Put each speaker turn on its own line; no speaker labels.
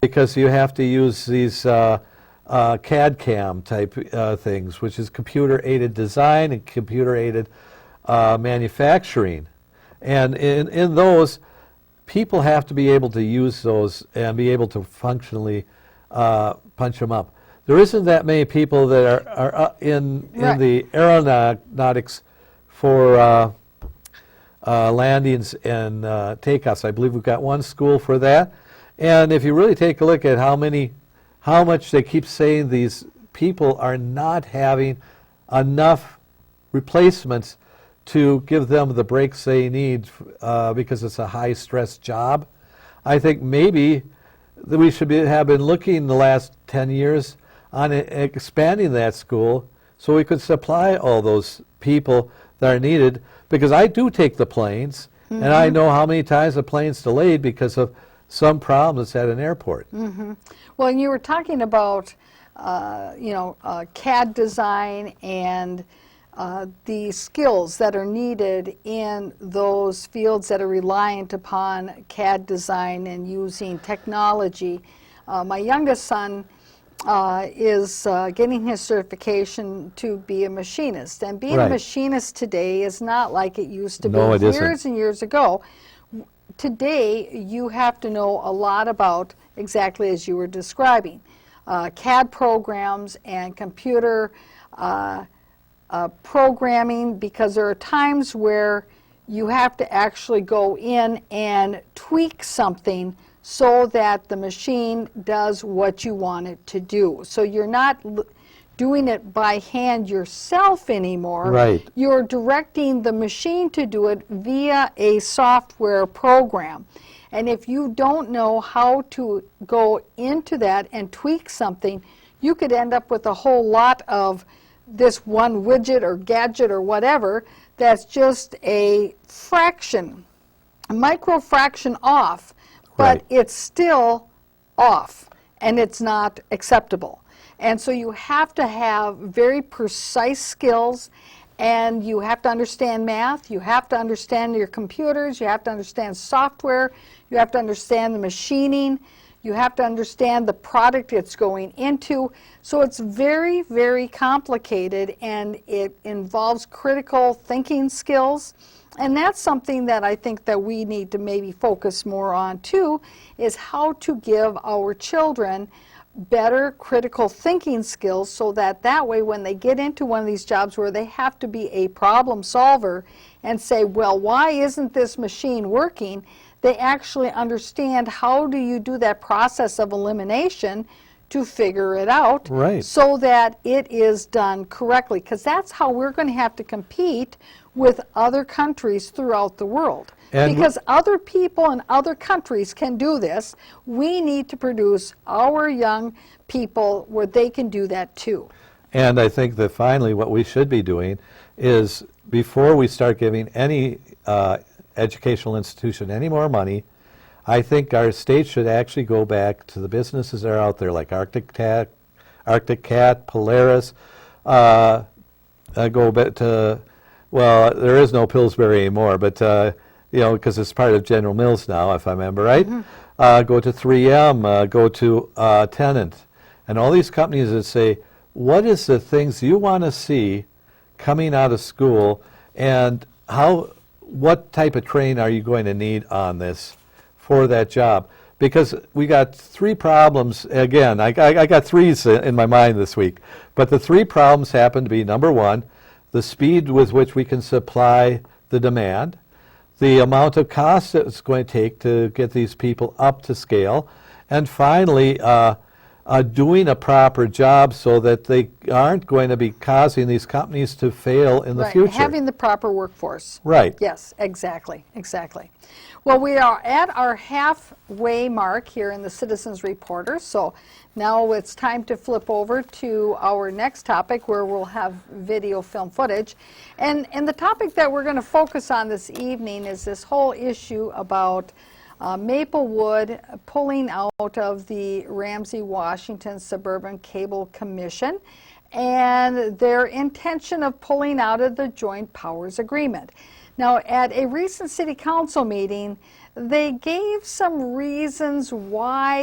because you have to use these CAD/CAM type things, which is computer-aided design and computer-aided manufacturing. And in those, people have to be able to use those and be able to functionally punch them up. There isn't that many people that are in the aeronautics for landings and takeoffs. I believe we've got one school for that. And if you really take a look at how much they keep saying these people are not having enough replacements to give them the breaks they need because it's a high-stress job, I think maybe that we should have been looking the last 10 years on expanding that school so we could supply all those people that are needed, because I do take the planes, and I know how many times the plane's delayed because of some problems at an airport.
Well, and you were talking about, CAD design and the skills that are needed in those fields that are reliant upon CAD design and using technology. My youngest son is getting his certification to be a machinist. And being a machinist today is not like it used to be years and years ago. Today, you have to know a lot about, exactly as you were describing, CAD programs and computer programming, because there are times where you have to actually go in and tweak something so that the machine does what you want it to do. So you're not doing it by hand yourself anymore. You're directing the machine to do it via a software program. And if you don't know how to go into that and tweak something, you could end up with a whole lot of this one widget or gadget or whatever that's just a fraction, a micro fraction off, but it's still off and it's not acceptable. And so you have to have very precise skills, and you have to understand math, you have to understand your computers, you have to understand software, you have to understand the machining, you have to understand the product it's going into. So it's very, very complicated, and it involves critical thinking skills. And that's something that I think that we need to maybe focus more on too, is how to give our children better critical thinking skills, so that way when they get into one of these jobs where they have to be a problem solver and say, well, why isn't this machine working, they actually understand how do you do that process of elimination to figure it out so that it is done correctly, because that's how we're going to have to compete with other countries throughout the world. And because other people in other countries can do this, we need to produce our young people where they can do that too.
And I think that finally what we should be doing is, before we start giving any educational institution any more money, I think our state should actually go back to the businesses that are out there, like Arctic Cat, Polaris, go back to, well, there is no Pillsbury anymore, but because it's part of General Mills now, if I remember right. Go to 3M, go to Tennant, and all these companies that say, what is the things you want to see coming out of school, and what type of training are you going to need on this for that job? Because we got three problems. Again, I got threes in my mind this week, but the three problems happen to be, number one, the speed with which we can supply the demand, the amount of cost that it's going to take to get these people up to scale, and finally, doing a proper job so that they aren't going to be causing these companies to fail in the future.
Having the proper workforce. Yes, exactly. Well, we are at our halfway mark here in the Citizens Reporter, so now it's time to flip over to our next topic, where we'll have video film footage. And the topic that we're going to focus on this evening is this whole issue about Maplewood pulling out of the Ramsey Washington Suburban Cable Commission and their intention of pulling out of the Joint Powers Agreement. Now, at a recent City Council meeting, they gave some reasons why